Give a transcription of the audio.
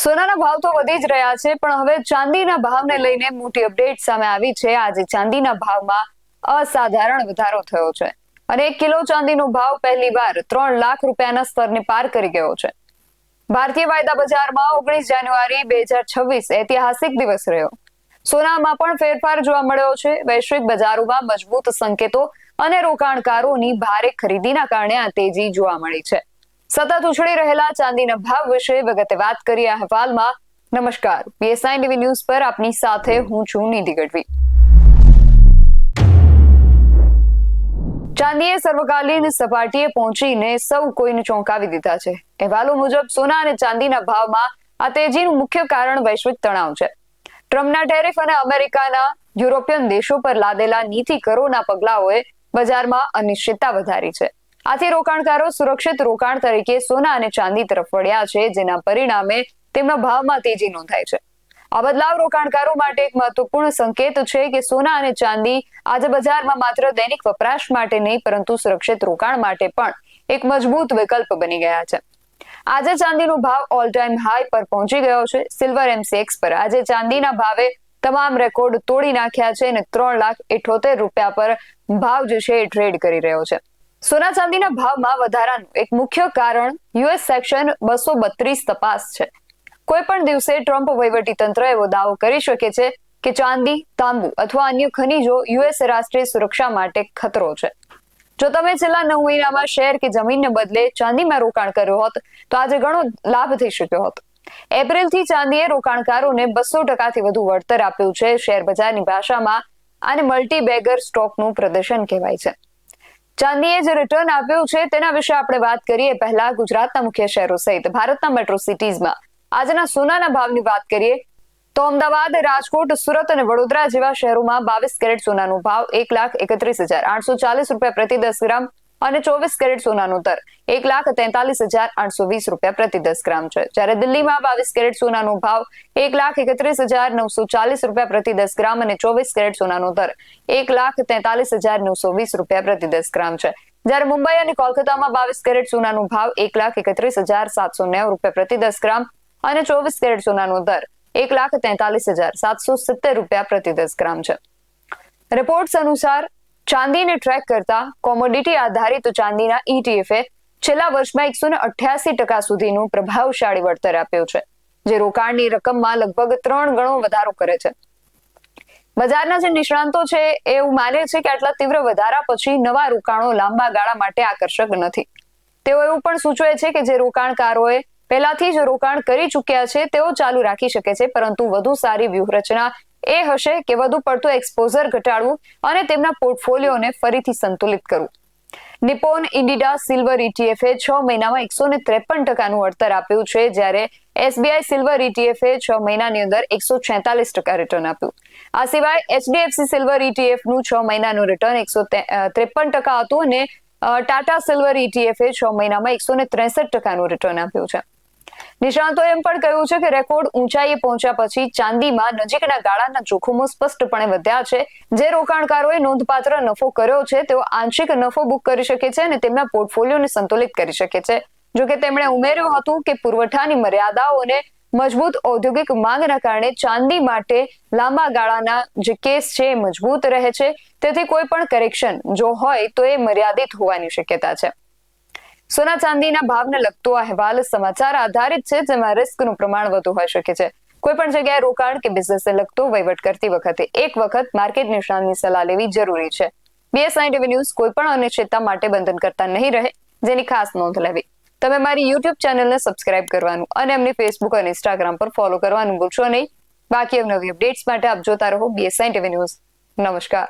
સોનાના ભાવ તો વધી જ રહ્યા છે, પણ હવે ચાંદીના ભાવને લઈને મોટી અપડેટ સામે આવી છે. આજે ચાંદીના ભાવમાં અસાધારણ વધારો થયો છે અને 1 કિલો ચાંદીનો ભાવ પહેલીવાર 3 લાખ રૂપિયાના સ્તરને પાર કરી ગયો છે. ભારતીય વાયદા બજારમાં 19 જાન્યુઆરી 2026 ઐતિહાસિક દિવસ રહ્યો. સોનામાં પણ ફેરફાર જોવા મળ્યો છે. વૈશ્વિક બજારોમાં મજબૂત સંકેતો અને રોકાણકારોની ભારે ખરીદીના કારણે આ તેજી જોવા મળી છે. સતત ઉછળી રહેલા ચાંદીના ભાવ વિશે વિગતે વાત કરીએ આ અહેવાલમાં. નમસ્કાર, BSI TV ન્યૂઝ પર આપની સાથે હું છું નિધિ ગઢવી. ચાંદીએ સર્વકાલીન સપાટીએ પહોંચીને સૌ કોઈને ચોંકાવી દીધા છે. અહેવાલો મુજબ સોના અને ચાંદીના ભાવમાં આ તેજીનું મુખ્ય કારણ વૈશ્વિક તણાવ છે. ટ્રમ્પના ટેરિફ અને અમેરિકાના યુરોપિયન દેશો પર લાદેલા નીતિ કરોના પગલાઓએ બજારમાં અનિશ્ચિતતા વધારી છે. આથી રોકાણકારો સુરક્ષિત રોકાણ તરીકે સોના અને ચાંદી તરફ વળ્યા છે, જેના પરિણામે તેમના ભાવમાં તેજી નોંધાઈ છે. આ બદલાવ રોકાણકારો માટે એક મહત્વપૂર્ણ સંકેત છે કે સોના અને ચાંદી આજે બજારમાં માત્ર દૈનિક વપરાશ માટે નહીં, પરંતુ સુરક્ષિત રોકાણ માટે પણ એક મજબૂત વિકલ્પ બની ગયા છે. આજે ચાંદીનો ભાવ ઓલ ટાઈમ હાઈ પર પહોંચી ગયો છે. સિલ્વર MCX પર આજે ચાંદીના ભાવે તમામ રેકોર્ડ તોડી નાખ્યા છે અને 3,78,000 રૂપિયા પર ભાવ જે છે એ ટ્રેડ કરી રહ્યો છે. સોના ચાંદીના ભાવમાં વધારાનું એક મુખ્ય કારણ US સેક્શન 232 તપાસ છે. કોઈ પણ દિવસે ટ્રમ્પ વહીવટીતંત્ર એવો દાવો કરી શકે છે કે ચાંદી, તાંબુ અથવા અન્ય ખનીજો US રાષ્ટ્રીય સુરક્ષા માટે ખતરો છે. જો તમે છેલ્લા 9 મહિનામાં શેર કે જમીનને બદલે ચાંદીમાં રોકાણ કર્યું હોત તો આજે ઘણો લાભ થઈ શક્યો હોત. એપ્રિલથી ચાંદીએ રોકાણકારોને 200% વધુ વળતર આપ્યું છે. શેર બજારની ભાષામાં આને મલ્ટીબેગર સ્ટોકનું પ્રદર્શન કહેવાય છે. ચાંદીએ જે રિટર્ન આપ્યું છે તેના વિશે આપણે વાત કરીએ. પહેલા ગુજરાતના મુખ્ય શહેરો સહિત ભારતના મેટ્રો સિટીઝમાં આજના સોનાના ભાવની વાત કરીએ તો અમદાવાદ, રાજકોટ, સુરત અને વડોદરા જેવા શહેરોમાં 22 કેરેટ સોનાનો ભાવ 1,31,840 રૂપિયા પ્રતિ 10 ગ્રામ અને 24 કેરેટ સોનાનો દર 1,43,820 રૂપિયા પ્રતિ 10 ગ્રામ છે. જ્યારે દિલ્હીમાં 22 કેરેટ સોનાનો ભાવ 1,31,940 રૂપિયા પ્રતિ 10 ગ્રામ અને 24 કેરેટ સોનાનો દર 1,43,920 રૂપિયા પ્રતિ 10 ગ્રામ છે. જ્યારે મુંબઈ અને કોલકાતામાં 22 કેરેટ સોનાનો ભાવ 1,31,790 રૂપિયા પ્રતિ 10 ગ્રામ અને 24 કેરેટ સોનાનો દર 1,43,770 રૂપિયા પ્રતિ 10 ગ્રામ છે. રિપોર્ટ્સ અનુસાર ચાંદીને ટ્રેક કરતા કોમોડિટી આધારિત ચાંદીના ETF છેલ્લા વર્ષમાં 188% સુધીનું પ્રભાવશાળી વળતર આપ્યું છે, જે રોકાણની રકમમાં લગભગ 3 ગણો વધારો કરે છે. બજારના જે નિષ્ણાંતો છે એવું માને છે કે આટલા તીવ્ર વધારા પછી નવા રોકાણો લાંબા ગાળા માટે આકર્ષક નથી. તેઓ એવું પણ સૂચવે છે કે જે રોકાણકારોએ પહેલાથી જ રોકાણ કરી ચૂક્યા છે તેઓ ચાલુ રાખી શકે છે, પરંતુ વધુ સારી વ્યૂહરચના એ હશે કે વધુ પડતું એક્સપોઝર ઘટાડવું અને તેમના પોર્ટફોલિયોને ફરીથી સંતુલિત કરવું. નિપ્પોન ઇન્ડિડા સિલ્વર ETF 6 મહિનામાં 153%નું વળતર આપ્યું છે, જ્યારે SBI સિલ્વર ETF 6 મહિનાની અંદર 146% રિટર્ન આપ્યું. આ સિવાય HDFC સિલ્વર ETF નું 6 મહિનાનું રિટર્ન 153% હતું અને ટાટા સિલ્વર ETF 6 મહિનામાં 163%નું રિટર્ન આપ્યું છે. નિષ્ણાંતોએ એમ પણ કહ્યું છે કે રેકોર્ડ ઊંચાઈએ પહોંચ્યા પછી ચાંદીમાં નજીકના ગાળાના જોખમો સ્પષ્ટપણે વધ્યા છે. જે રોકાણકારોએ નોંધપાત્ર નફો કર્યો છે તેઓ આંશિક નફો બુક કરી શકે છે અને તેમના પોર્ટફોલિયોને સંતુલિત કરી શકે છે. જોકે તેમણે ઉમેર્યું હતું કે પુરવઠાની મર્યાદાઓ અને મજબૂત ઔદ્યોગિક માંગના કારણે ચાંદી માટે લાંબા ગાળાના જે કેસ છે એ મજબૂત રહે છે. તેથી કોઈ પણ કરેક્શન જો હોય તો એ મર્યાદિત હોવાની શક્યતા છે. સોના ચાંદીના ભાવને લગતો અહેવાલ સમાચાર આધારિત છે, જેમાં રિસ્કનું પ્રમાણ વધુ હોઈ શકે છે. કોઈ પણ જગ્યાએ રોકાણ કે બિઝનેસને લગતો વહીવટ કરતી વખતે એક વખત માર્કેટ નિષ્ણાતની સલાહ લેવી જરૂરી છે. BSI TV ન્યૂઝ કોઈ પણ અનિશ્ચિતતા માટે બંધન કરતા નહીં રહે, જેની ખાસ નોંધ લેવી. તમે મારી YouTube ચેનલને સબસ્ક્રાઇબ કરવાનું અને એમની Facebook અને Instagram પર ફોલો કરવાનું ભૂલશો નહીં. બાકી નવી અપડેટ્સ માટે આપ જોતા રહો BSI TV ન્યૂઝ. નમસ્કાર.